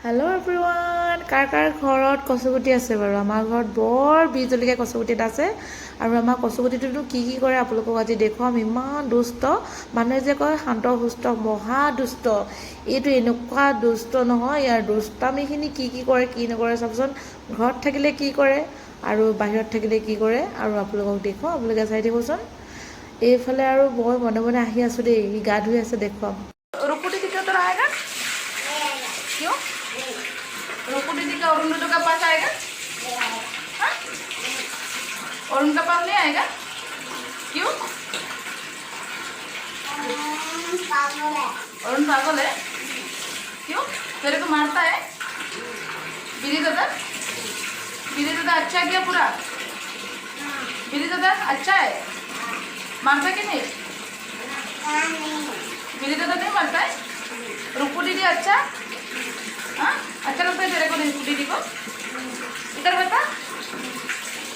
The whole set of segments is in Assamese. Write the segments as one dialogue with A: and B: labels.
A: হেল্ল' এভৰিৱান, কাৰ ঘৰত কচুগুটি আছে বাৰু? আমাৰ ঘৰত বৰ বিজলকীয়া কচুগুটি এটা আছে। আৰু আমাৰ কচুগুটিটোনো কি কৰে আপোনালোকক আজি দেখুৱাম। ইমান দুষ্ট মানুহে যে কয় শান্ত সুস্থ, মহা দুষ্ট। এইটো এনেকুৱা দুষ্ট নহয়। ইয়াৰ দুষ্টামিখিনি কি কৰে কি নকৰে চাবচোন। ঘৰত থাকিলে কি কৰে আৰু বাহিৰত থাকিলে কি কৰে আৰু আপোনালোকক দেখুৱাম। আপোনালোকে চাই দিবচোন। এইফালে আৰু মই মনে মনে আহি আছোঁ দেই, ই গা ধুই আছে, দেখুৱাম। रुकू दीदी क्यों तो आएगा? क्यों? रुकू दीदी का अरुण का पास आएगा? हाँ? अरुण का पास नहीं आएगा? क्यों? अरुण पागल है? क्यों? तेरे को मारता है? बिरी दादा अच्छा है क्या पूरा? बिरी दादा अच्छा है? मारता कि नहीं? बिरी दादा नहीं मारता है? रुकू दीदी अच्छा? हाँ, अच्छा लगता है तेरे को रुकू दीदी को? इधर बता,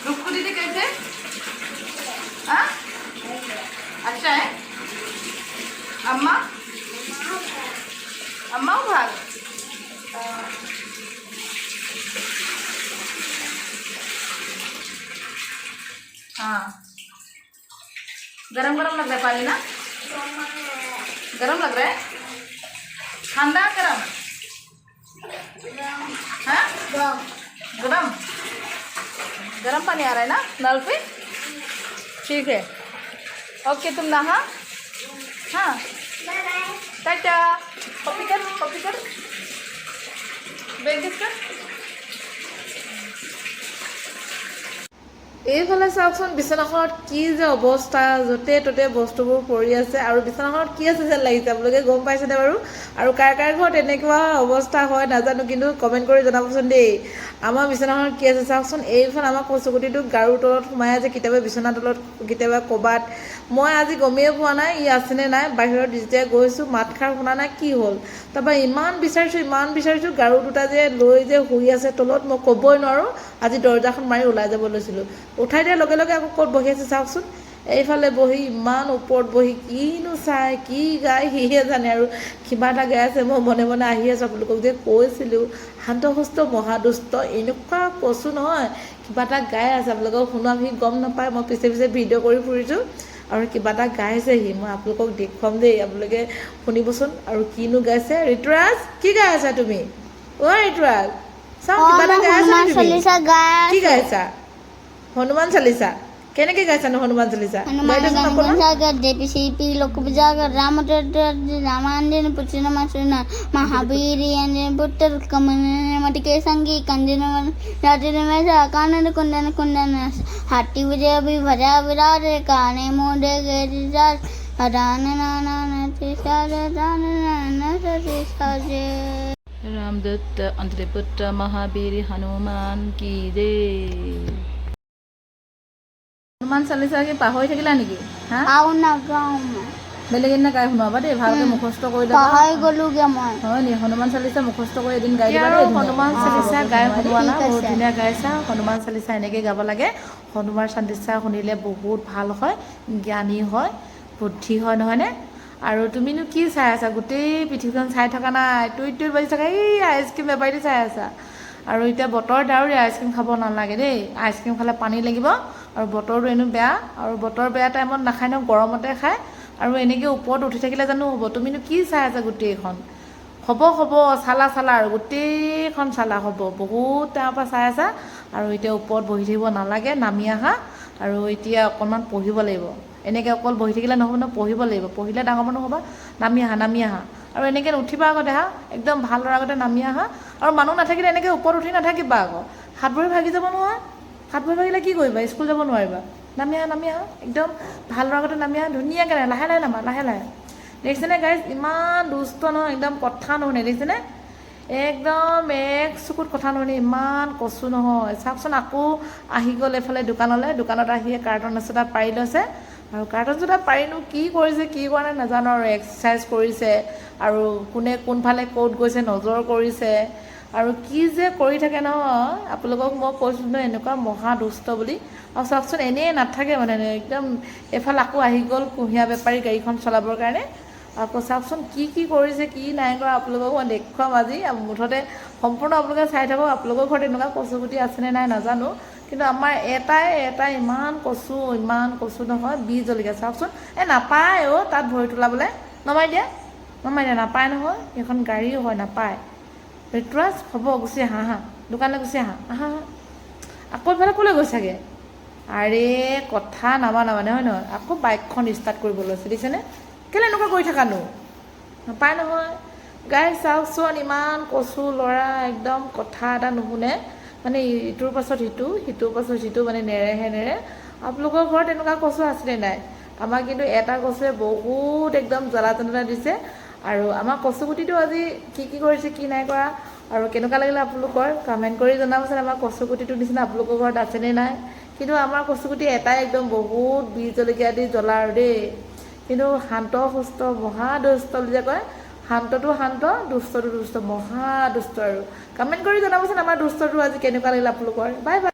A: रुकू दीदी कैसे? हाँ, अच्छा है? अम्मा अम्मा भाग। हाँ, गरम गरम लग रहा है पानी ना? गरम लग रहा है? ठंडा गरम? हाँ, गरम गरम पानी आ रहा है ना नल पे? ठीक है, ओके, तुम नहा। हाँ, टाटा। पपी कर बेग कर। এইফালে চাওকচোন, বিছনাখনত কি যে অৱস্থা, য'তে ত'তে বস্তুবোৰ পৰি আছে। আৰু বিছনাখনত কি আছে যেন লাগিছে, আপোনালোকে গম পাইছেনে বাৰু? আৰু কাৰ ঘৰত এনেকুৱা অৱস্থা হয় নাজানো, কিন্তু কমেণ্ট কৰি জনাবচোন দেই। আমাৰ বিছনাখনত কি আছে চাওকচোন। এইফালে আমাৰ কচুগুটিটো গাৰুৰ তলত সোমাই আছে, কেতিয়াবা বিছনাৰ তলত, কেতিয়াবা ক'ৰবাত। মই আজি গমেই পোৱা নাই ই আছেনে নাই। বাহিৰত যেতিয়া গৈছোঁ মাতষাৰ শুনা নাই, কি হ'ল। তাৰপৰা ইমান বিচাৰিছোঁ, গাৰু দুটা যে লৈ যে শুই আছে তলত, মই ক'বই নোৱাৰোঁ। আজি দৰ্জাখন মাৰি ওলাই যাব লৈছিলোঁ, উঠাই দিয়াৰ লগে লগে আকৌ ক'ত বহি আছে চাওকচোন। এইফালে বহি ইমান ওপৰত বহি কিনো চাই কি গায় সিহে জানে। আৰু কিবা এটা গাই আছে, মই মনে মনে আহি আছোঁ। আপোনালোকক যে কৈছিলোঁ শান্তসুস্থ মহাদুষ্ট, এনেকুৱা কৈছোঁ নহয়। কিবা এটা গাই আছে, আপোনালোকক শুনাম, সি গম নাপায়। মই পিছে ভিডিঅ' কৰি ফুৰিছোঁ আৰু কিবা এটা গাইছে সি। মই আপোনালোকক দেখুৱাম দেই, আপোনালোকে শুনিবচোন। আৰু কিনো গাইছে। ঋতুৰাজ, কি গাই আছা তুমি? অ' ঋতুৰাজ, চাওঁ কিবা এটা গাই আছা তুমি। কি গাইছা? হনুমান চালিচা? কেনেকৈ গাইছানো হনুমান চালিচা?
B: రామాంజన పుట్టిన మసున మహావీరి అంజన పుట్టర్ మటికే సంగీ కంజన రాజన మేష కానన కుందన కుందన హట్టి విజయ విభజా విరాజ కానే మోడే గేరిజార్ రాన నాన తిసార రాన నాన సతిసాజే
A: रामदत्त अंतरिपुत्र महावीर हनुमान की जय। হনুমান চালিচা কি পাহৰি থাকিলা নেকি? হা, বেলেগ এদিন গাই শুনাবা দেই, ভালকে মুখস্থ কৰি দিবা।
B: পাহৰি গ'লোগে মই।
A: হয় নি? হনুমান চালিচা মুখস্থ কৰি এদিন গাই দিবা দেই। হনুমান চালিচা গাই শুনোৱা না, বহুত ধুনীয়া গাইছা। হনুমান চালিচা এনেকৈ গাব লাগে। হনুমান চালিচা শুনিলে বহুত ভাল হয়, জ্ঞানী হয়, বুদ্ধি হয়, নহয়নে? আৰু তুমিনো কি চাই আছা? গোটেই পৃথিৱীখন চাই থকা নাই, টুইট বাজি থকা এই আইচক্ৰীম বেপাৰীটো চাই আছা। আৰু এতিয়া বতৰ ডাৱৰীয়া, আইচক্ৰীম খাব নালাগে দেই। আইচক্ৰীম খালে পানী লাগিব। আৰু বতৰটো এনেও বেয়া, আৰু বতৰ বেয়া টাইমত নাখায় ন, গৰমতে খায়। আৰু এনেকৈ ওপৰত উঠি থাকিলে জানো হ'ব? তুমিনো কি চাই আছা? গোটেইখন হ'ব চালা আৰু গোটেইখন চালা হ'ব। বহুত টাইমৰ পৰা চাই আছা। আৰু এতিয়া ওপৰত বহি থাকিব নালাগে, নামি আহা। আৰু এতিয়া অকণমান পঢ়িব লাগিব। এনেকৈ অকল বহি থাকিলে নহ'ব ন, পঢ়িব লাগিব। পঢ়িলে ডাঙৰ মানুহ হ'বা। নামি আহা। আৰু এনেকৈ নুঠিবা আগতে, হা, একদম ভাল ল'ৰা আগতে নামি আহা। আৰু মানুহ নাথাকিলে এনেকৈ ওপৰত উঠি নাথাকিবা আকৌ, হাত ভৰি ভাগি যাব নহয়। হাত ভৰি ভাগিলে কি কৰিবা? স্কুল যাব নোৱাৰিবা। নামি আহা, একদম ভাল ল'ৰা আগতে নামি আহা। ধুনীয়াকৈ লাহে নামা, লাহে দেখিছেনে গাইজ? ইমান দুষ্ট নহয়, একদম কথা নুশুনে, দেখিছেনে? একদম এক চকুত কথা নুশুনে, ইমান কচু নহয়। চাওকচোন, আকৌ আহি গ'ল এইফালে দোকানত আহি কাৰ্টন এটা পাৰি লৈছে। আৰু কাৰ্টন জোতা পাৰিনো কি কৰিছে, কি কৰা নাই নাজানো। আৰু এক্সাৰচাইজ কৰিছে, আৰু কোনে কোনফালে ক'ত গৈছে নজৰ কৰিছে। আৰু কি যে কৰি থাকে নহয়, আপোনালোকক মই কৈছোঁ নহয় এনেকুৱা মহা দুষ্ট বুলি। আৰু চাওকচোন এনেই নাথাকে মানে, একদম এফালে আকৌ আহি গ'ল কুঁহিয়া বেপাৰী গাড়ীখন চলাবৰ কাৰণে। আকৌ চাওকচোন কি কৰিছে কি নাই কৰা আপোনালোকক মই দেখুৱাম আজি মুঠতে সম্পূৰ্ণ আপোনালোকে চাই থাকক আপোনালোকৰ ঘৰত এনেকুৱা কচুগুটি আছেনে নাই নাজানো কিন্তু আমাৰ এটাই ইমান কচু নহয় বি জলকীয়া চাওকচোন নাপায় তাত ভৰি তোলাবলৈ নমাই দিয়া নাপায় নহয় এইখন গাড়ীও হয় নাপায় ঋতুৰাজ হ'ব গুচি আহা দোকানলৈ গুচি আহা আকৌ ইফালে ক'লৈ গৈছাগৈ আৰে কথা নামানে হয় নহয় আকৌ বাইকখন ষ্টাৰ্ট কৰিব লৈছে দেখিছেনে কেলৈ এনেকুৱা কৰি থাকানো নাপায় নহয় গাই চাওকচোন ইমান কচু ল'ৰা একদম কথা এটা নুশুনে মানে ইটোৰ পাছত সিটোৰ পাছত সিটো মানে নেৰে আপোনালোকৰ ঘৰত এনেকুৱা কচু আছিলে নাই আমাৰ কিন্তু এটা কচুৱে বহুত একদম জ্বলা যন্ত্ৰণা দিছে আৰু আমাৰ কচুগুটিটো আজি কি কৰিছে কি নাই কৰা আৰু কেনেকুৱা লাগিলে আপোনালোকৰ কমেণ্ট কৰি জনাবচোন আমাৰ কচুগুটিটোৰ নিচিনা আপোনালোকৰ ঘৰত আছেনে নাই কিন্তু আমাৰ কচুগুটি এটাই একদম বহুত বি জলকীয়া দি জ্বলা আৰু দেই কিন্তু শান্ত সুস্থ মহাদুষ্ট বুলি যে কয় শান্তটো শান্ত দুষ্টটো দুষ্ট মহাদুষ্ট আৰু কমেণ্ট কৰি জনাবচোন আমাৰ দুষ্টটো আজি কেনেকুৱা লাগিলে আপোনালোকৰ বাই বাই